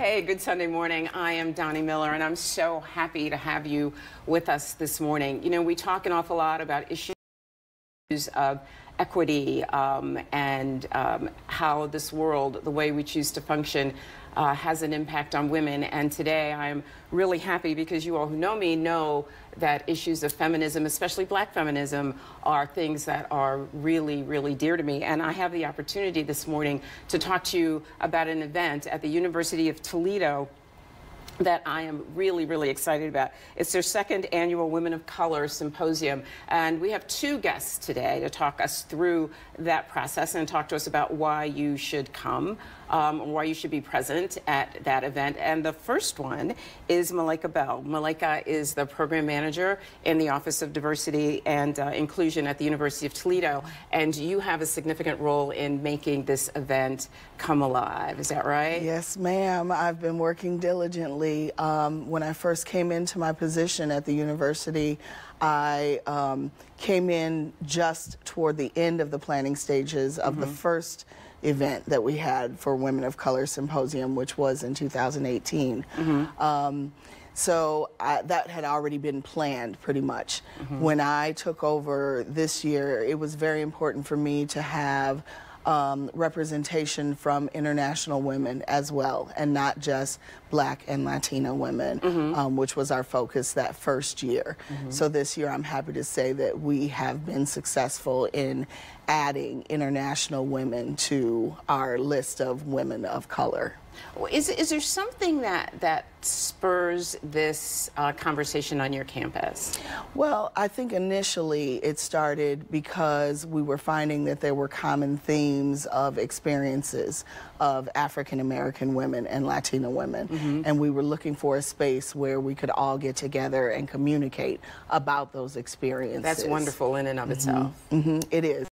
Hey, good Sunday morning. I am Donnie Miller, and I'm so happy to have you with us this morning. You know, we talk an awful lot about issues of equity and how this world, the way we choose to function, has an impact on women. And today I'm really happy because you all who know me know that issues of feminism, especially black feminism, are things that are really, really dear to me. And I have the opportunity this morning to talk to you about an event at the University of Toledo that I am really, really excited about. It's their second annual Women of Color Symposium, and we have two guests today to talk us through that process and talk to us about why you should come, why you should be present at that event. And the first one is Malaika Bell. Malaika is the program manager in the Office of Diversity and Inclusion at the University of Toledo, and you have a significant role in making this event come alive. Is that right? Yes, ma'am. I've been working diligently. When I first came into my position at the university, I came in just toward the end of the planning stages of the first event that we had for Women of Color Symposium, which was in 2018. So that had already been planned pretty much. When I took over this year, it was very important for me to have representation from international women as well, and not just Black and Latina women, which was our focus that first year. So this year I'm happy to say that we have been successful in adding international women to our list of women of color. Is there something that spurs this conversation on your campus? Well, I think initially it started because we were finding that there were common themes of experiences of African American women and Latina women, and we were looking for a space where we could all get together and communicate about those experiences. That's wonderful in and of itself. It is.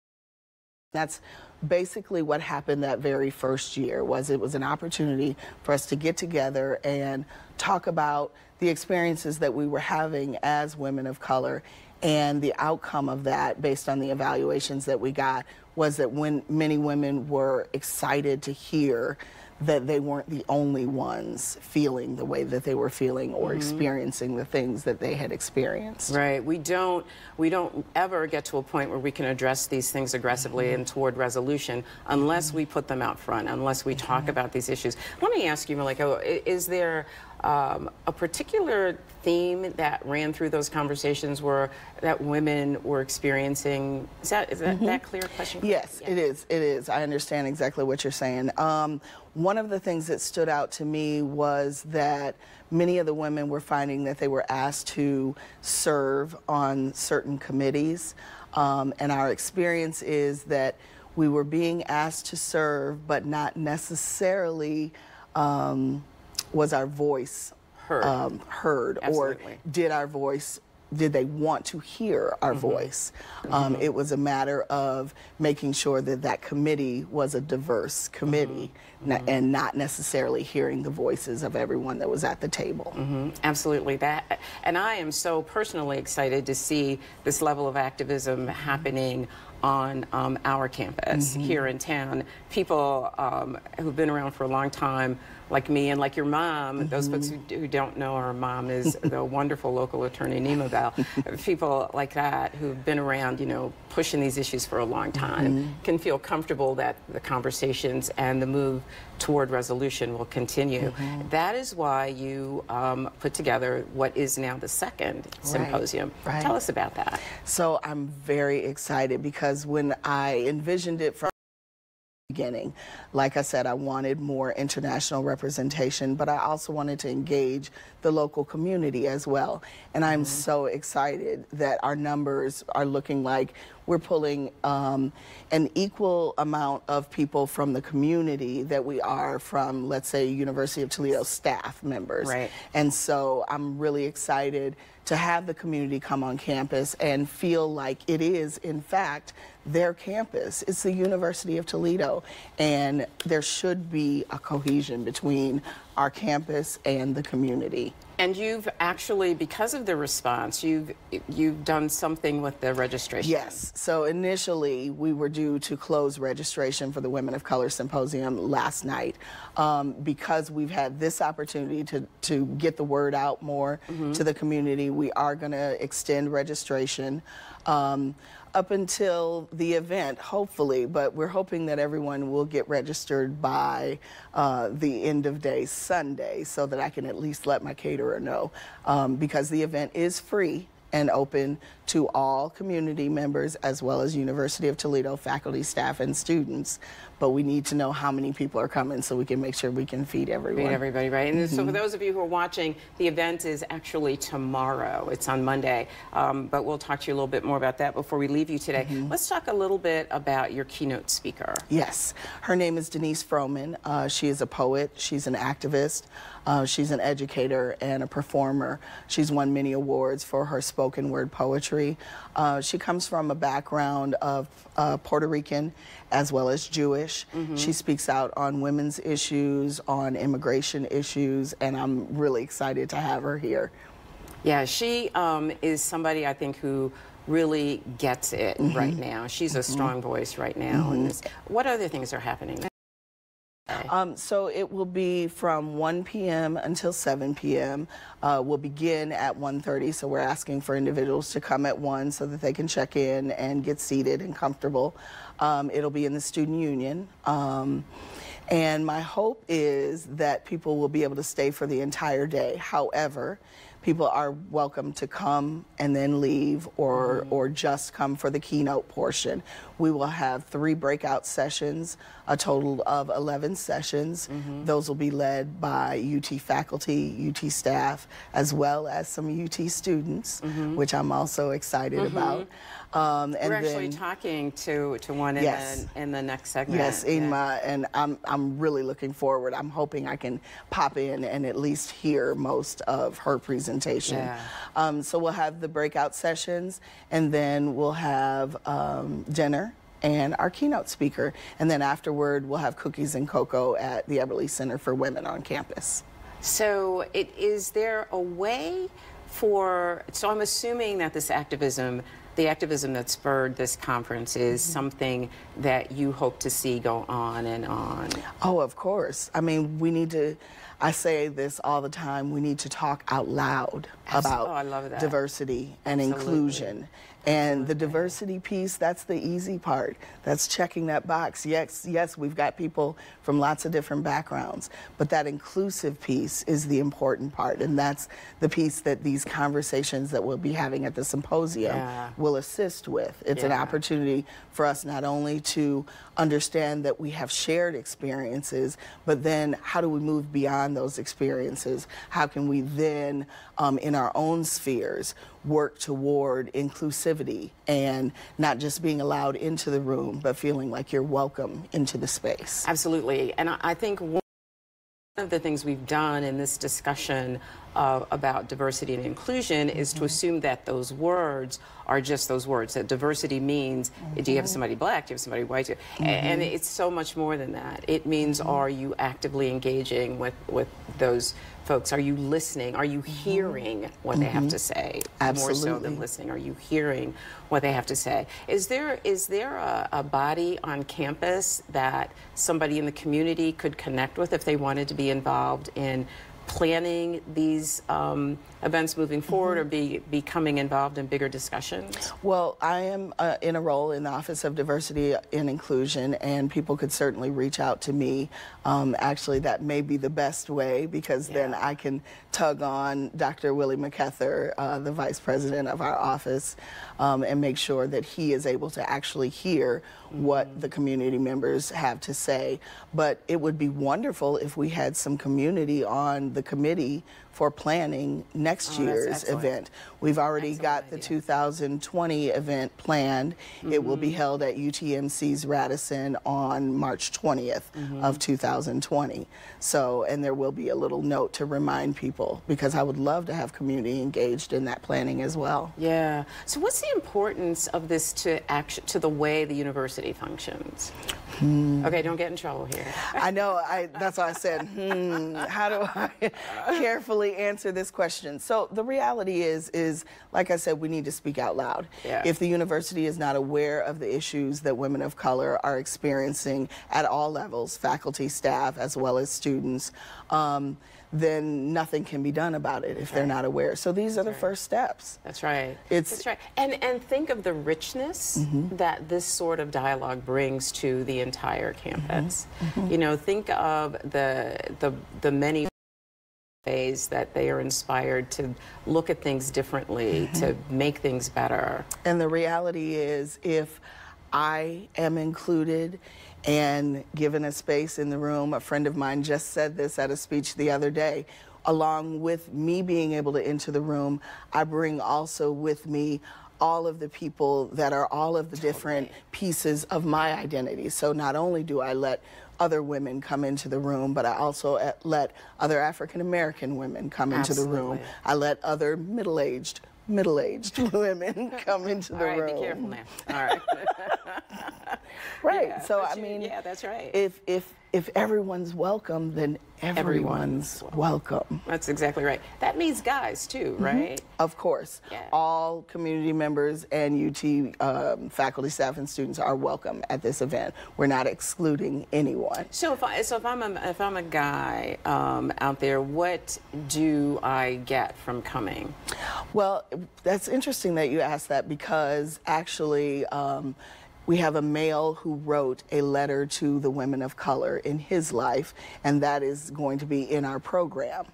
That's basically what happened that very first year. It was an opportunity for us to get together and talk about the experiences that we were having as women of color, and the outcome of that, based on the evaluations that we got, was that when many women were excited to hear that they weren't the only ones feeling the way that they were feeling or experiencing the things that they had experienced. Right. We don't ever get to a point where we can address these things aggressively and toward resolution unless we put them out front, unless we talk about these issues. Let me ask you, Malaika, is there a particular theme that ran through those conversations that women were experiencing? Is that clear question? Yes, it is. It is. I understand exactly what you're saying. One of the things that stood out to me was that many of the women were finding that they were asked to serve on certain committees, and our experience is that we were being asked to serve, but not necessarily was our voice heard, or did they want to hear our voice? It was a matter of making sure that that committee was a diverse committee, and not necessarily hearing the voices of everyone that was at the table. Absolutely. And I am so personally excited to see this level of activism happening on our campus here in town. People who've been around for a long time, like me and like your mom. Those folks who don't know our mom is the wonderful local attorney Nima Bell. People like that who've been around, you know, pushing these issues for a long time can feel comfortable that the conversations and the move toward resolution will continue. That is why you put together what is now the second symposium. Tell us about that. So I'm very excited because when I envisioned it from beginning. Like I said, I wanted more international representation, but I also wanted to engage the local community as well. And I'm so excited that our numbers are looking like we're pulling an equal amount of people from the community that we are from, let's say, University of Toledo staff members. And so I'm really excited to have the community come on campus and feel like it is, in fact, their campus. It's the University of Toledo, and there should be a cohesion between our campus and the community. And you've actually, because of the response, you've done something with the registration. Yes. So initially, we were due to close registration for the Women of Color Symposium last night. Because we've had this opportunity to get the word out more to the community, we are going to extend registration up until the event, hopefully, but we're hoping that everyone will get registered by the end of day Sunday so that I can at least let my caterer know, because the event is free and open to all community members as well as University of Toledo faculty, staff, and students. But we need to know how many people are coming so we can make sure we can feed everyone. Feed everybody, right? And so for those of you who are watching, the event is actually tomorrow. It's on Monday. But we'll talk to you a little bit more about that before we leave you today. Let's talk a little bit about your keynote speaker. Yes. Her name is Denise Froman. She is a poet. She's an activist. She's an educator and a performer. She's won many awards for her spoken word poetry. She comes from a background of Puerto Rican as well as Jewish. She speaks out on women's issues, on immigration issues, and I'm really excited to have her here. Yeah, she is somebody I think who really gets it right now. She's a strong voice right now. And what other things are happening? So it will be from 1 p.m. until 7 p.m. We'll begin at 1:30, so we're asking for individuals to come at 1 so that they can check in and get seated and comfortable. It'll be in the Student Union. And my hope is that people will be able to stay for the entire day. However, people are welcome to come and then leave, or just come for the keynote portion. We will have 3 breakout sessions, a total of 11 sessions. Those will be led by UT faculty, UT staff, as well as some UT students, which I'm also excited about. And we're actually talking to one in the next segment. Yes, Inma, and I'm really looking forward. I'm hoping I can pop in and at least hear most of her presentation. So we'll have the breakout sessions, and then we'll have dinner and our keynote speaker. And then afterward, we'll have cookies and cocoa at the Eberly Center for Women on campus. So is there a way for, so I'm assuming that this activism, the activism that spurred this conference is something that you hope to see go on and on. Oh, of course. I mean, we need to, I say this all the time, we need to talk out loud about diversity and inclusion. And the diversity piece, that's the easy part. That's checking that box. Yes, we've got people from lots of different backgrounds, but that inclusive piece is the important part. And that's the piece that these conversations that we'll be having at the symposium will assist with. It's an opportunity for us not only to understand that we have shared experiences, but then how do we move beyond those experiences? How can we then, in our own spheres, work toward inclusivity and not just being allowed into the room, but feeling like you're welcome into the space. Absolutely. And I think one of the things we've done in this discussion about diversity and inclusion is to assume that those words are just those words, that diversity means, do you have somebody black, do you have somebody white, and it's so much more than that. It means, are you actively engaging with those folks? Are you listening? Are you hearing what they have to say? Absolutely. More so than listening, are you hearing what they have to say? Is there a body on campus that somebody in the community could connect with if they wanted to be involved in planning these events moving forward, or becoming involved in bigger discussions? Well, I am in a role in the Office of Diversity and Inclusion, and people could certainly reach out to me. Actually, that may be the best way, because then I can tug on Dr. Willie McKether, the Vice President of our office, and make sure that he is able to actually hear what the community members have to say. But it would be wonderful if we had some community on the the committee for planning next year's event. We've already got the 2020 event planned. It will be held at UTMC's Radisson on March 20th of 2020. So, and there will be a little note to remind people, because I would love to have community engaged in that planning as well. Yeah. So what's the importance of this to the way the university functions? Okay, don't get in trouble here. I know, that's why I said, how do I carefully answer this question? So the reality is like I said, we need to speak out loud. Yeah. If the university is not aware of the issues that women of color are experiencing at all levels, faculty, staff, as well as students, then nothing can be done about it if they're not aware. So these are the first steps. That's right. That's right. And think of the richness that this sort of dialogue brings to the entire campus. You know, think of the many ways that they are inspired to look at things differently, to make things better. And the reality is, if I am included and given a space in the room, a friend of mine just said this at a speech the other day, along with me being able to enter the room, I bring also with me all of the people that are all of the different pieces of my identity. So not only do I let other women come into the room, but I also let other African American women come into the room. I let other middle-aged women come into the room. All right, be careful now. All right. Right. Yeah, so I mean, yeah, that's right. If everyone's welcome, then everyone's welcome. That's exactly right. That means guys too, right? Of course. Yeah. All community members and UT faculty, staff, and students are welcome at this event. We're not excluding anyone. So if I'm a guy out there, what do I get from coming? Well, that's interesting that you asked that, because actually we have a male who wrote a letter to the women of color in his life, and that is going to be in our program.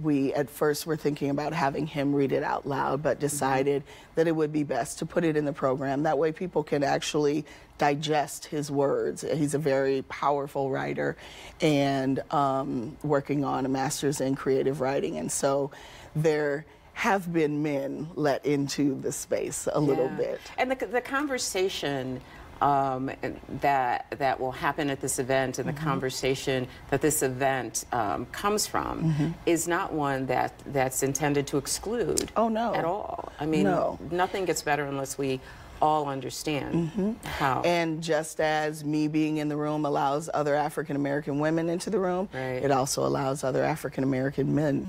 We at first were thinking about having him read it out loud, but decided that it would be best to put it in the program. That way people can actually digest his words. He's a very powerful writer, and working on a master's in creative writing, and so there have been men let into the space a little bit. And the conversation that will happen at this event, and the conversation that this event comes from is not one that's intended to exclude at all. I mean, nothing gets better unless we all understand how. And just as me being in the room allows other African American women into the room, it also allows other African American men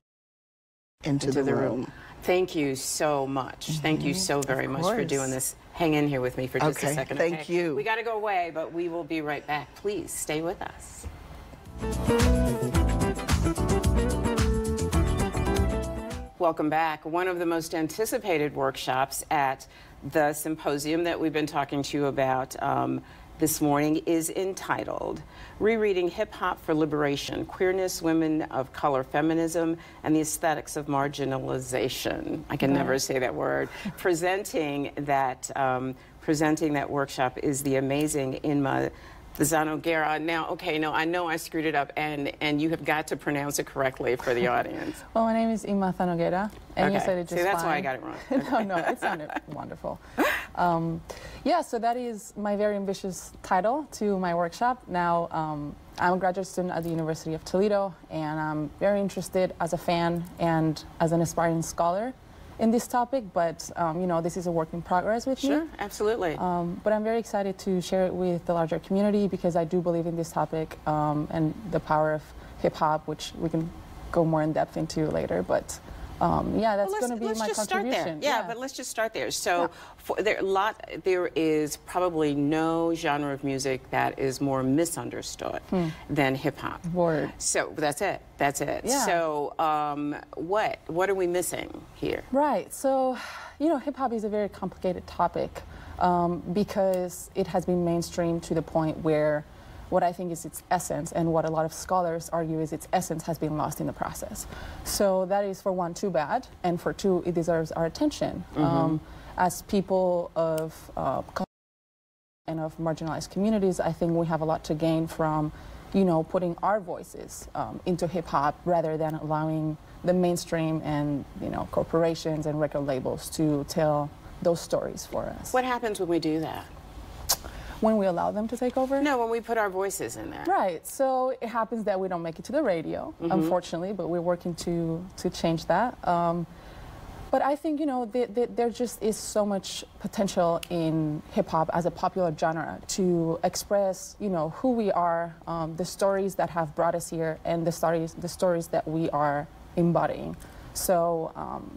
into the room. Thank you so much. Thank you so very much for doing this. Hang in here with me for just a second. Thank you. We got to go away, but we will be right back. Please stay with us. Welcome back. One of the most anticipated workshops at the symposium that we've been talking to you about this morning is entitled Rereading Hip Hop for Liberation, Queerness, Women of Color Feminism, and the Aesthetics of Marginalization. I can never say that word. Presenting that workshop is the amazing Inma Zanogera. Now, okay, no, I know I screwed it up, and you have got to pronounce it correctly for the audience. Well, my name is Inma Zanogera, and you said it just See, that's fine. why I got it wrong. No, it sounded wonderful. Yeah, so that is my very ambitious title to my workshop. Now, I'm a graduate student at the University of Toledo, and I'm very interested as a fan and as an aspiring scholar in this topic, but you know, this is a work in progress with me. Sure, absolutely. But I'm very excited to share it with the larger community, because I do believe in this topic and the power of hip hop, which we can go more in depth into later. But yeah, that's going to be my contribution. Yeah, but let's just start there. So there is probably no genre of music that is more misunderstood than hip hop. Word. So that's it. That's it. Yeah. So what are we missing here? Right. So, you know, hip hop is a very complicated topic because it has been mainstream to the point where what I think is its essence, and what a lot of scholars argue is its essence, has been lost in the process. So that is, for one, too bad, and for two, it deserves our attention. As people of and of marginalized communities, I think we have a lot to gain from you know, putting our voices into hip hop rather than allowing the mainstream and, you know, corporations and record labels to tell those stories for us. What happens when we do that? When we allow them to take over? No, when we put our voices in there. Right. So it happens that we don't make it to the radio, unfortunately, but we're working to change that. But I think, you know, there just is so much potential in hip-hop as a popular genre to express, you know, who we are, the stories that have brought us here, and the stories that we are embodying. So,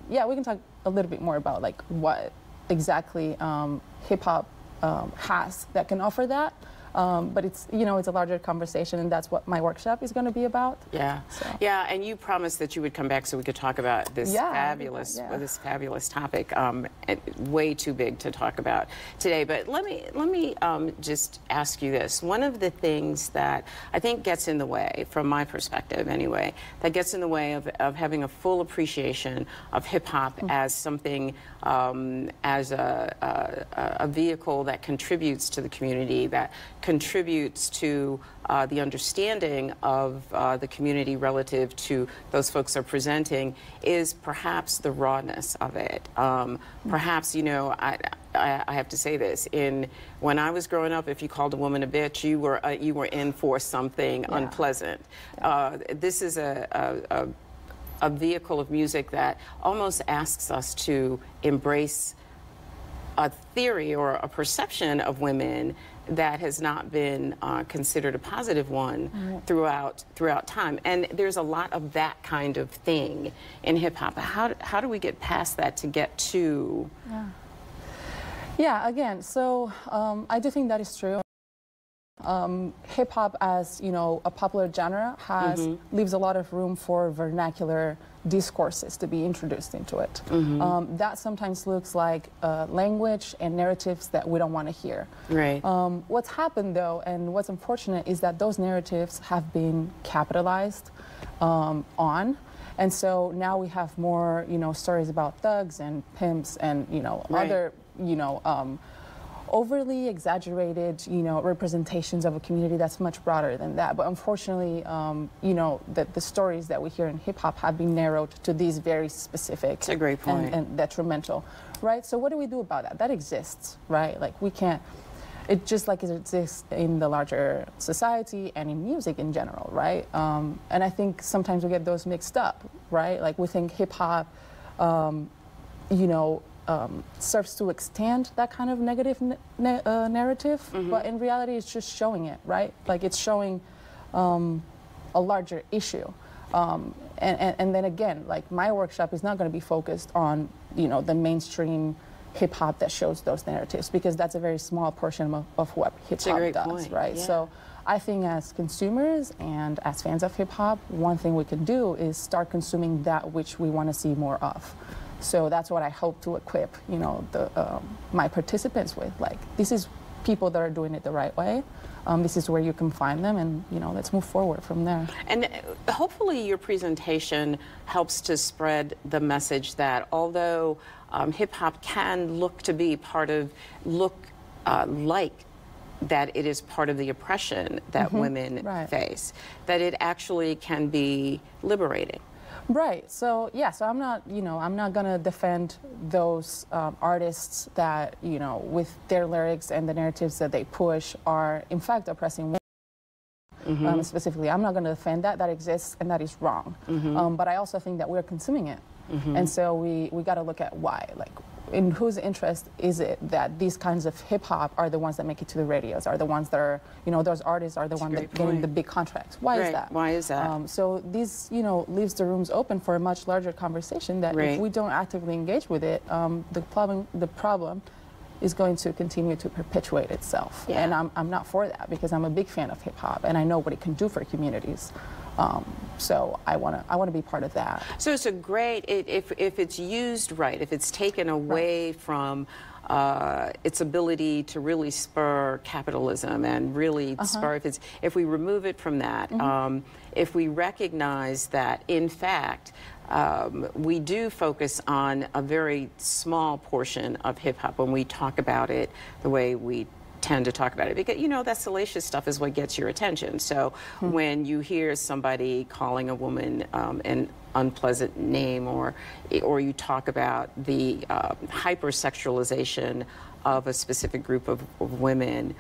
yeah, we can talk a little bit more about, like, what exactly hip-hop has that can offer that. But it's, you know, it's a larger conversation, and that's what my workshop is going to be about. Yeah, so. Yeah, and you promised that you would come back so we could talk about this this fabulous topic. Way too big to talk about today, but let me just ask you this. One of the things that I think gets in the way, from my perspective anyway, that gets in the way of having a full appreciation of hip hop as something, as a vehicle that contributes to the community, that contributes to the understanding of the community relative to those folks are presenting, is perhaps the rawness of it. Perhaps, you know, I have to say this, when I was growing up, if you called a woman a bitch, you were in for something unpleasant. This is a vehicle of music that almost asks us to embrace a theory or a perception of women that has not been considered a positive one throughout time. And there's a lot of that kind of thing in hip-hop. How do we get past that to get to... Yeah, again, so I do think that is true. Hip-hop as, you know, a popular genre leaves a lot of room for vernacular discourses to be introduced into it. That sometimes looks like language and narratives that we don't want to hear. Right. What's happened, though, and what's unfortunate, is that those narratives have been capitalized on. And so now we have more, you know, stories about thugs and pimps and, you know, other, you know, overly exaggerated, you know, representations of a community that's much broader than that. But unfortunately, you know, the stories that we hear in hip hop have been narrowed to these very specific. That's a great point. And detrimental, right? So what do we do about that? That exists, right? Like, we can't. It just like it exists in the larger society and in music in general, right? And I think sometimes we get those mixed up, right? Like, we think hip hop, you know, serves to extend that kind of negative narrative, but in reality it's just showing it, right? Like, it's showing a larger issue. And then again, like, my workshop is not going to be focused on, you know, the mainstream hip-hop that shows those narratives, because that's a very small portion of what hip-hop does, right? Yeah. So I think as consumers and as fans of hip-hop, one thing we can do is start consuming that which we want to see more of. So that's what I hope to equip, you know, my participants with. Like, this is people that are doing it the right way. This is where you can find them, and, you know, let's move forward from there. And hopefully your presentation helps to spread the message that although hip-hop can look to be part of, like that it is part of the oppression that women face, that it actually can be liberating. Right. So yeah. So I'm not, you know, I'm not gonna defend those artists that, you know, with their lyrics and the narratives that they push are in fact oppressing women. Specifically, I'm not gonna defend that. That exists and that is wrong. But I also think that we're consuming it, and so we got to look at why. Like, in whose interest is it that these kinds of hip hop are the ones that make it to the radios, are the ones that are, you know, those artists are the ones that are getting the big contracts? Why is that? Why is that? So these, you know, leaves the rooms open for a much larger conversation that if we don't actively engage with it, the problem is going to continue to perpetuate itself. And I'm not for that, because I'm a big fan of hip hop and I know what it can do for communities. So I want to be part of that. So it's a great, if it's used right, if it's taken away from its ability to really spur capitalism and really spur, if we remove it from that, if we recognize that in fact we do focus on a very small portion of hip hop when we talk about it the way we tend to talk about it because, you know, that salacious stuff is what gets your attention. So when you hear somebody calling a woman an unpleasant name, or you talk about the hypersexualization of a specific group of women,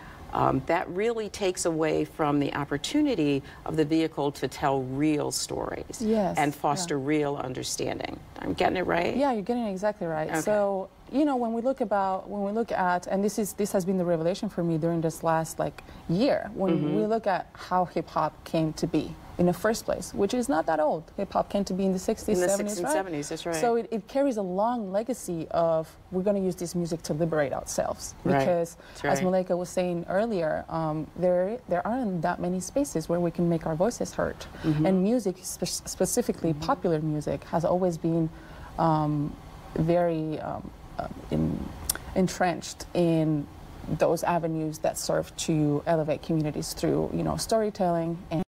that really takes away from the opportunity of the vehicle to tell real stories and foster real understanding. I'm getting it right? Yeah, you're getting it exactly right. Okay. So, you know, when we look at, and this has been the revelation for me during this last year, when we look at how hip hop came to be in the first place, which is not that old. Hip hop came to be in the 60s, 70s, right? 70s, that's right. So it carries a long legacy of, we're going to use this music to liberate ourselves. Because, as Malika was saying earlier, there aren't that many spaces where we can make our voices heard. And music, specifically popular music, has always been very entrenched in those avenues that serve to elevate communities through, you know, storytelling and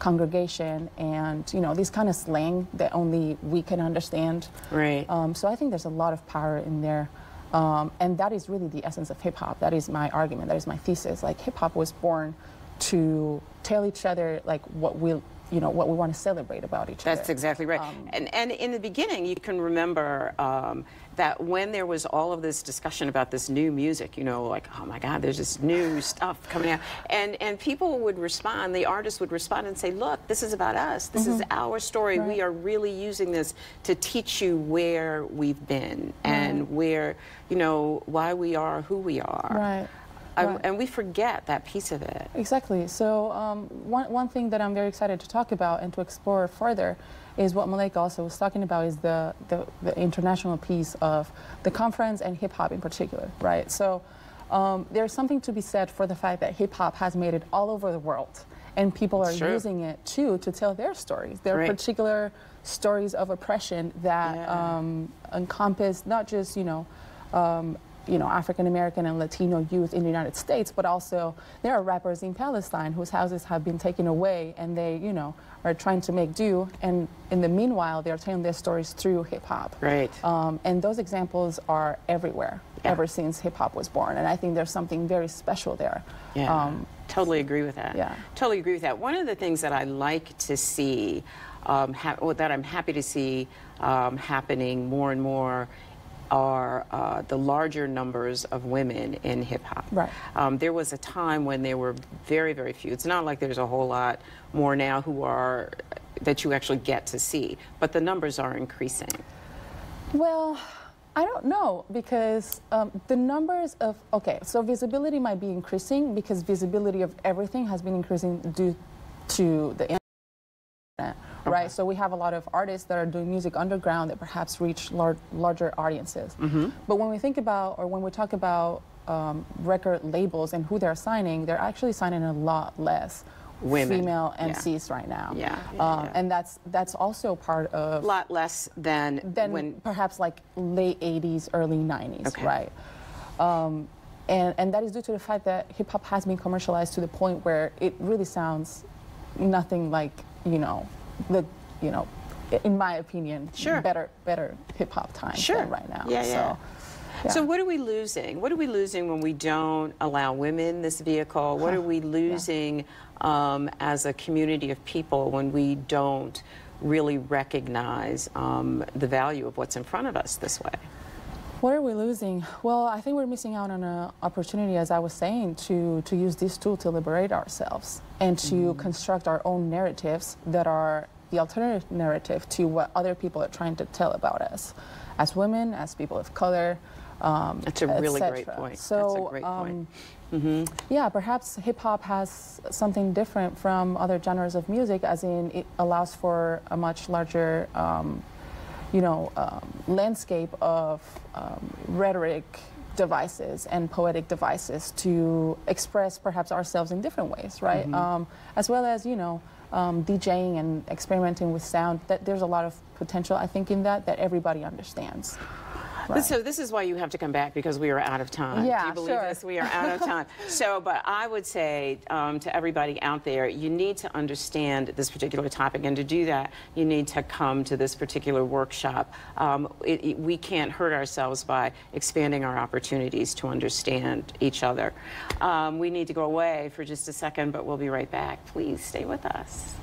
congregation and, you know, this kind of slang that only we can understand. Right. So I think there's a lot of power in there. And that is really the essence of hip hop. That is my argument. That is my thesis. Like, hip hop was born to tell each other like what we want to celebrate about each other. That's exactly right. And in the beginning, you can remember that when there was all of this discussion about this new music, you know, like, oh my God, there's this new stuff coming out. And people would respond, the artists would respond and say, look, this is about us. This is our story. We are really using this to teach you where we've been and where, you know, why we are who we are. Right. And we forget that piece of it. Exactly. So one thing that I'm very excited to talk about and to explore further is what Malika also was talking about, is the international piece of the conference and hip hop in particular, right? So there's something to be said for the fact that hip hop has made it all over the world, and people are using it too to tell their stories, their particular stories of oppression that encompass not just, African American and Latino youth in the United States, but also there are rappers in Palestine whose houses have been taken away, and they, you know, are trying to make do, and in the meanwhile, they're telling their stories through hip hop. Right. And those examples are everywhere, ever since hip hop was born, and I think there's something very special there. Yeah. Totally agree with that. Yeah. Totally agree with that. One of the things that I like to see, that I'm happy to see happening more and more, are the larger numbers of women in hip-hop. Right. There was a time when there were very, very few. It's not like there's a whole lot more now that you actually get to see, but the numbers are increasing. Well, I don't know, because the numbers of, so visibility might be increasing because visibility of everything has been increasing due to the internet. Right, so we have a lot of artists that are doing music underground that perhaps reach larger audiences. But when we think about, or when we talk about record labels and who they're actually signing a lot less women, female MCs right now. And that's also part of a lot less than when perhaps like late 80s, early 90s, right? And that is due to the fact that hip hop has been commercialized to the point where it really sounds nothing like, in my opinion, better hip hop times than right now. So what are we losing? What are we losing when we don't allow women this vehicle? What are we losing as a community of people when we don't really recognize the value of what's in front of us this way? What are we losing? Well, I think we're missing out on an opportunity, as I was saying, to use this tool to liberate ourselves and to construct our own narratives that are the alternative narrative to what other people are trying to tell about us, as women, as people of color. That's a really great point. So, that's a great point. Yeah, perhaps hip hop has something different from other genres of music, as in it allows for a much larger landscape of rhetoric devices and poetic devices to express perhaps ourselves in different ways, right? As well as, DJing and experimenting with sound. That there's a lot of potential, I think, in that everybody understands. Right. So this is why you have to come back, because we are out of time. Yeah, Do you believe sure. this? We are out of time. So, but I would say to everybody out there, you need to understand this particular topic, and to do that, you need to come to this particular workshop. We can't hurt ourselves by expanding our opportunities to understand each other. We need to go away for just a second, but we'll be right back. Please stay with us.